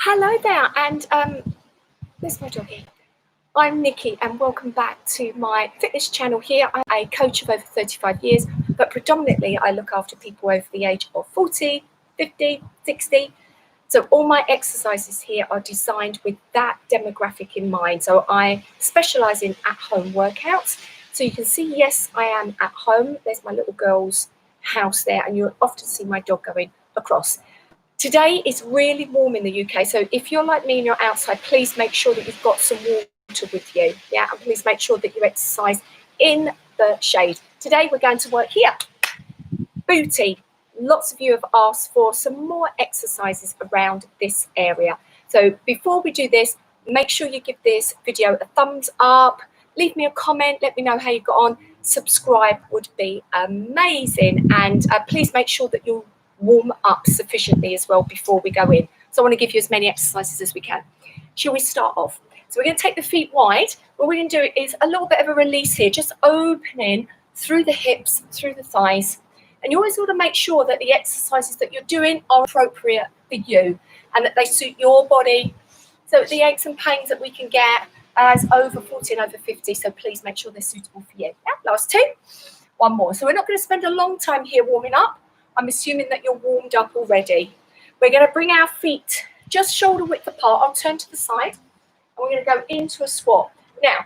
Hello there, and there's my doggy. I'm Nikki, and welcome back to my fitness channel here. I'm a coach of over 35 years, but predominantly I look after people over the age of 40, 50, 60. So all my exercises here are designed with that demographic in mind. So I specialize in at-home workouts. So you can see, yes, I am at home. There's my little girl's house there, and you'll often see my dog going across. Today is really warm in the UK, so if you're like me and you're outside, please make sure that you've got some water with you. Yeah, and please make sure that you exercise in the shade. Today we're going to work here. Booty. Lots of you have asked for some more exercises around this area. So before we do this, make sure you give this video a thumbs up, leave me a comment, let me know how you got on. Subscribe would be amazing, and please make sure that you warm up sufficiently as well before we go in. So I want to give you as many exercises as we can. Shall we start off? So we're going to take the feet wide. What we're going to do is a little bit of a release here, just opening through the hips, through the thighs. And you always want to make sure that the exercises that you're doing are appropriate for you and that they suit your body. So the aches and pains that we can get as over 40 and over 50, so please make sure they're suitable for you. Yeah, last two. One more. So we're not going to spend a long time here warming up. I'm assuming that you're warmed up already. We're going to bring our feet just shoulder width apart. I'll turn to the side, and we're going to go into a squat. Now,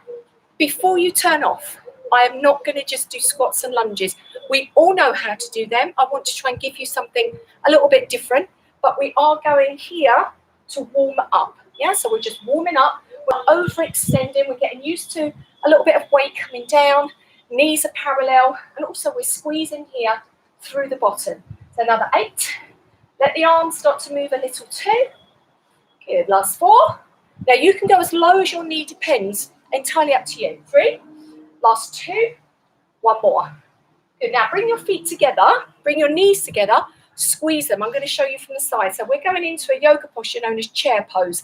before you turn off, I am not going to just do squats and lunges. We all know how to do them. I want to try and give you something a little bit different, but we are going here to warm up. Yeah, so we're just warming up. We're overextending. We're getting used to a little bit of weight coming down. Knees are parallel, and also we're squeezing here through the bottom. So another 8. Let the arms start to move a little too. Good, last 4. Now you can go as low as your knee depends, entirely up to you. 3, last 2, one more. Good, now bring your feet together, bring your knees together, squeeze them. I'm going to show you from the side. So we're going into a yoga posture known as chair pose.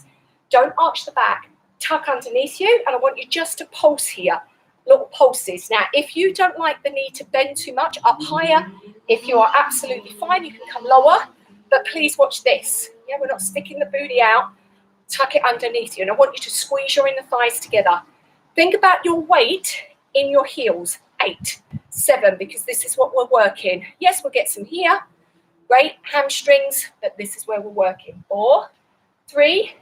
Don't arch the back, tuck underneath you, and I want you just to pulse here. Little pulses. Now, if you don't like the knee to bend too much, up higher. If you are absolutely fine, you can come lower. But please watch this. Yeah, we're not sticking the booty out. Tuck it underneath you. And I want you to squeeze your inner thighs together. Think about your weight in your heels. 8, 7, because this is what we're working. Yes, we'll get some here. Great. Hamstrings, but this is where we're working. 4, 3,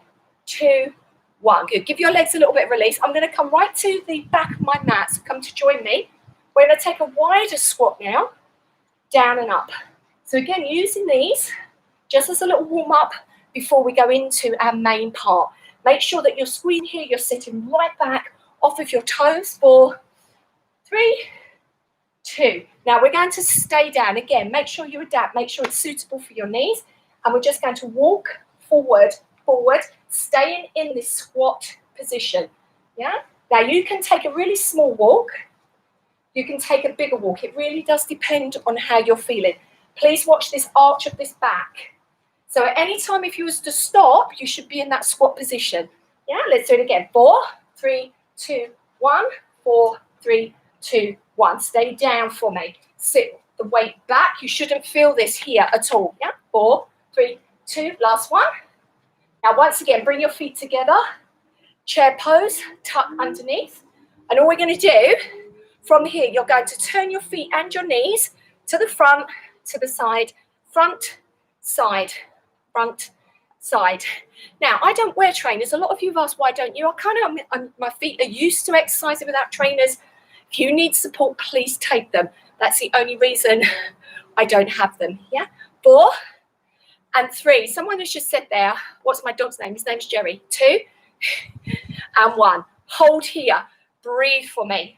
2, 1. Good. Give your legs a little bit of release. I'm going to come right to the back of my mat. So come to join me. We're going to take a wider squat now. Down and up. So again, using these just as a little warm up before we go into our main part. Make sure that you're squeezing here. You're sitting right back off of your toes. 4, 3, 2. Now we're going to stay down. Again, make sure you adapt. Make sure it's suitable for your knees. And we're just going to walk forward, staying in this squat position. Yeah. Now you can take a really small walk. You can take a bigger walk. It really does depend on how you're feeling. Please watch this arch of this back. So at any time, if you was to stop, you should be in that squat position. Yeah. Let's do it again. 4, 3, 2, 1. 4, 3, 2, 1. Stay down for me. Sit the weight back. You shouldn't feel this here at all. Yeah. 4, 3, 2. Last one. Now, once again, bring your feet together, chair pose, tuck underneath. And all we're going to do from here, you're going to turn your feet and your knees to the front, to the side, front, side, front, side. Now, I don't wear trainers. A lot of you have asked, why don't you? My feet are used to exercising without trainers. If you need support, please take them. That's the only reason I don't have them. Yeah. 4, and 3. Someone has just said there, what's my dog's name? His name's Jerry. 2, and 1. Hold here. Breathe for me.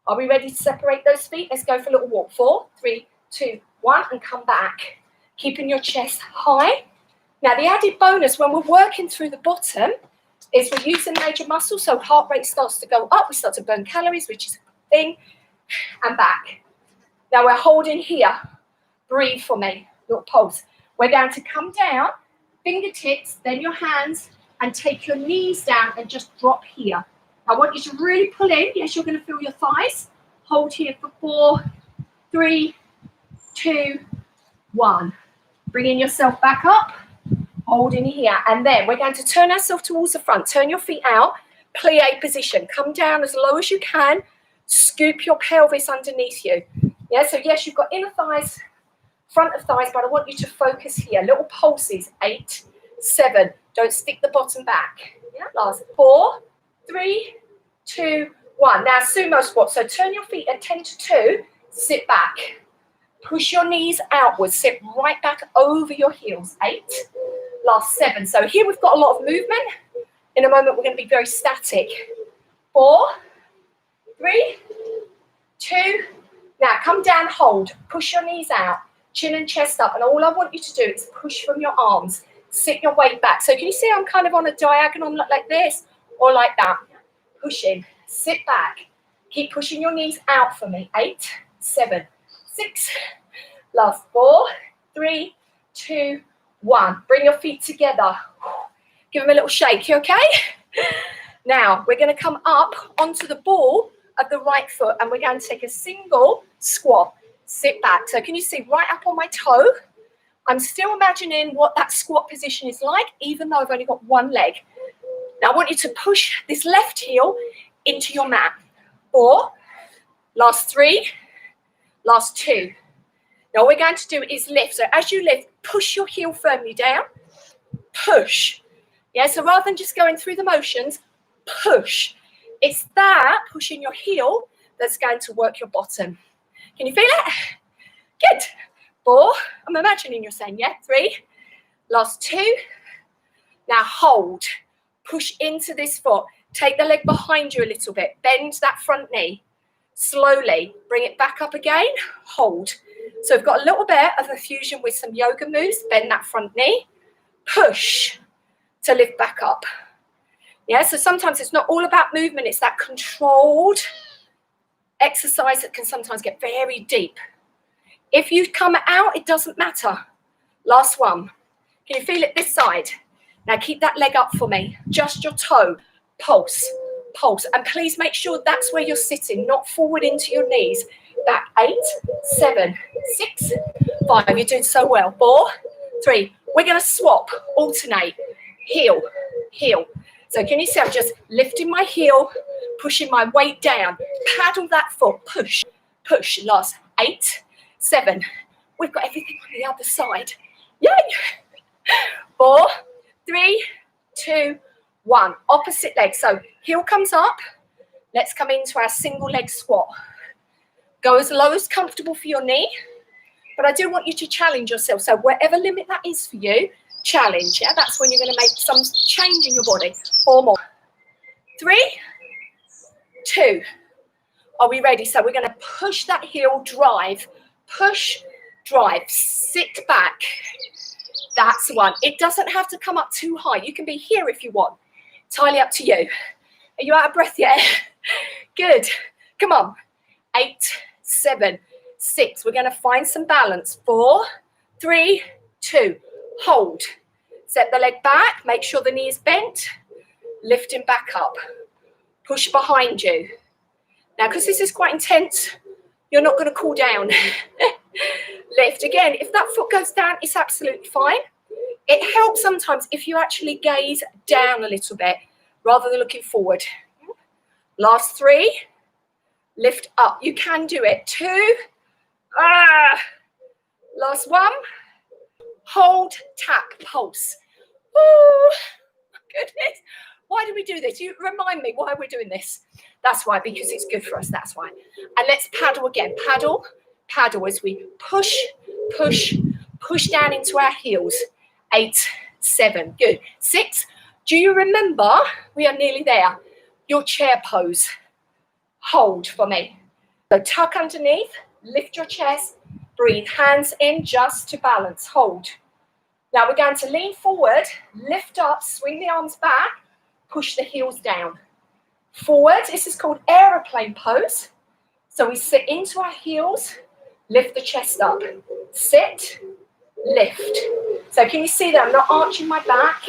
Are we ready to separate those feet? Let's go for a little walk. 4, 3, 2, 1, and come back. Keeping your chest high. Now, the added bonus when we're working through the bottom is we're using major muscles, so heart rate starts to go up. We start to burn calories, which is a good thing. And back. Now, we're holding here. Breathe for me. Little pulse. We're going to come down, fingertips, then your hands, and take your knees down and just drop here. I want you to really pull in. Yes, you're going to feel your thighs. Hold here for 4, 3, 2, 1. Bringing yourself back up. holding here. And then we're going to turn ourselves towards the front. Turn your feet out, plie position. Come down as low as you can. Scoop your pelvis underneath you. Yeah, so yes, you've got inner thighs, front of thighs, but I want you to focus here. Little pulses, 8, 7. Don't stick the bottom back. Yeah, last 4, 3, 2, 1. Now sumo squat. So turn your feet at 10 to 2. Sit back. Push your knees outwards. Sit right back over your heels. 8. Last 7. So here we've got a lot of movement. In a moment, we're going to be very static. 4, 3, 2. Now come down, hold. Push your knees out. Chin and chest up. And all I want you to do is push from your arms. Sit your weight back. So can you see I'm kind of on a diagonal like this or like that? Pushing. Sit back. Keep pushing your knees out for me. 8, 7, 6. Last 4, 3, 2, 1. Bring your feet together. Give them a little shake. You okay? Now we're going to come up onto the ball of the right foot and we're going to take a single squat. Sit back. So can you see right up on my toe? I'm still imagining what that squat position is like, even though I've only got one leg. Now I want you to push this left heel into your mat. 4, last 3, last 2. Now what we're going to do is lift. So as you lift, push your heel firmly down. Push. Yeah, so rather than just going through the motions, push. It's that pushing your heel that's going to work your bottom. Can you feel it? Good. 4. I'm imagining you're saying, yeah. 3. Last 2. Now hold. Push into this foot. Take the leg behind you a little bit. Bend that front knee. Slowly. Bring it back up again. Hold. So we've got a little bit of a fusion with some yoga moves. Bend that front knee. Push to lift back up. Yeah, so sometimes it's not all about movement. It's that controlled exercise that can sometimes get very deep. If you come out, it doesn't matter. Last one. Can you feel it this side? Now keep that leg up for me. Just your toe. Pulse. Pulse. And please make sure that's where you're sitting, not forward into your knees. Back. 8, 7, 6, 5. You're doing so well. 4, 3. We're going to swap. Alternate. Heel. Heel. So can you see I'm just lifting my heel, pushing my weight down. Paddle that foot. Push. Push. Last 8, 7. We've got everything on the other side. Yay! 4, 3, 2, 1. Opposite leg. So heel comes up. Let's come into our single leg squat. Go as low as comfortable for your knee. But I do want you to challenge yourself. So whatever limit that is for you, challenge. Yeah, that's when you're going to make some change in your body. 4 more. 3, 2. Are we ready? So we're going to push that heel, drive. Push, drive. Sit back. That's the one. It doesn't have to come up too high. You can be here if you want. Entirely up to you. Are you out of breath yet? Good. Come on. 8, 7, 6. We're going to find some balance. 4, 3, 2. Hold. Set the leg back. Make sure the knee is bent. Lifting back up. Push behind you. Now, because this is quite intense, you're not going to cool down. Lift. Again, if that foot goes down, it's absolutely fine. It helps sometimes if you actually gaze down a little bit rather than looking forward. Last 3. Lift up. You can do it. 2. Last 1. Hold, tap, pulse. Oh, goodness. Why do we do this? You remind me why we're doing this. That's why, because it's good for us. That's why. And let's paddle again. Paddle, paddle as we push, push, push down into our heels. 8, 7. Good. 6. Do you remember? We are nearly there. Your chair pose. Hold for me. So tuck underneath. Lift your chest. Breathe. Hands in just to balance. Hold. Now we're going to lean forward, lift up, swing the arms back, push the heels down. Forward. This is called aeroplane pose. So we sit into our heels, lift the chest up. Sit, lift. So can you see that I'm not arching my back,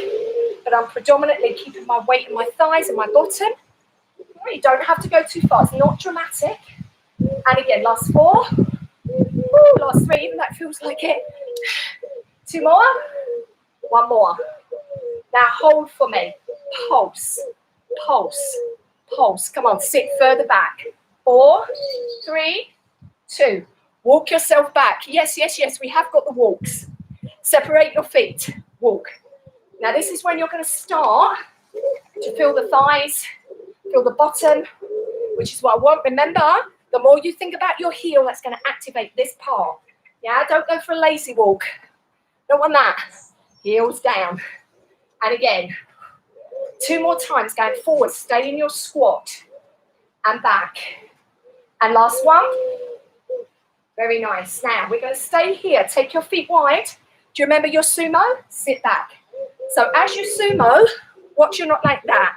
but I'm predominantly keeping my weight in my thighs and my bottom. You don't have to go too far. It's not dramatic. And again, last 4. Ooh, last 3, even that feels like it. 2 more. 1 more. Now hold for me. Pulse, pulse, pulse. Come on, sit further back. 4, 3, 2. Walk yourself back. Yes, yes, yes. We have got the walks. Separate your feet. Walk. Now this is when you're going to start to feel the thighs, feel the bottom, which is what I want. Remember, the more you think about your heel, that's going to activate this part. Yeah, don't go for a lazy walk. Don't want that. Heels down. And again, 2 more times going forward. Stay in your squat and back. And last one. Very nice. Now we're going to stay here. Take your feet wide. Do you remember your sumo? Sit back. So as you sumo, watch you're not like that.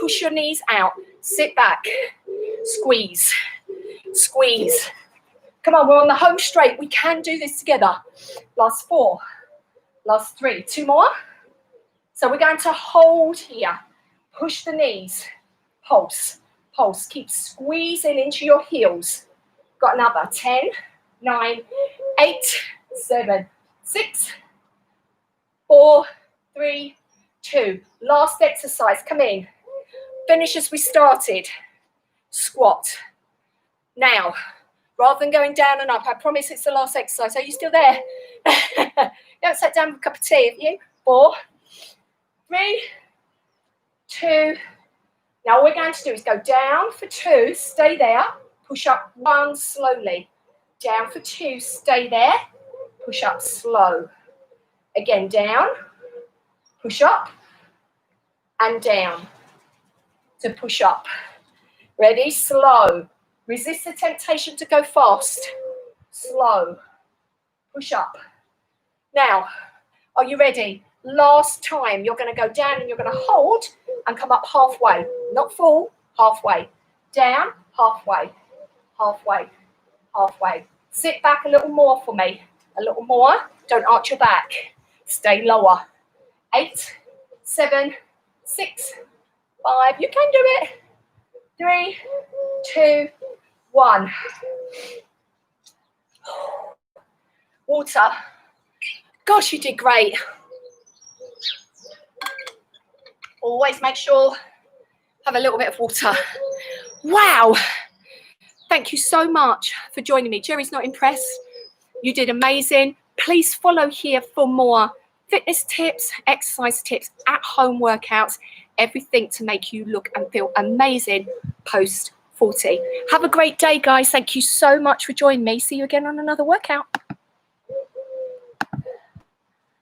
Push your knees out. Sit back. Squeeze. Squeeze. Come on, we're on the home straight. We can do this together. Last 4. Last 3. 2 more. So we're going to hold here. Push the knees. Pulse. Pulse. Keep squeezing into your heels. Got another. 10, 9, 8, 7, 6, 4, 3, 2. Last exercise. Come in. Finish as we started. Squat. Now, rather than going down and up, I promise it's the last exercise. Are you still there? You haven't sat down with a cup of tea, have you? 4, 3, 2. Now all we're going to do is go down for 2, stay there, push up 1 slowly. Down for 2, stay there, push up slow. Again, down, push up, and down to push up. Ready? Slow. Resist the temptation to go fast. Slow. Push up. Now, are you ready? Last time, you're going to go down and you're going to hold and come up halfway. Not full, halfway. Down, halfway. Halfway. Halfway. Sit back a little more for me. A little more. Don't arch your back. Stay lower. 8, 7, 6, 5. You can do it. 3, 2, 1. Water. Gosh, you did great. Always make sure have a little bit of water. Wow. Thank you so much for joining me. Jerry's not impressed. You did amazing. Please follow here for more fitness tips, exercise tips, at-home workouts, everything to make you look and feel amazing post 40. Have a great day, guys. Thank you so much for joining me. See you again on another workout.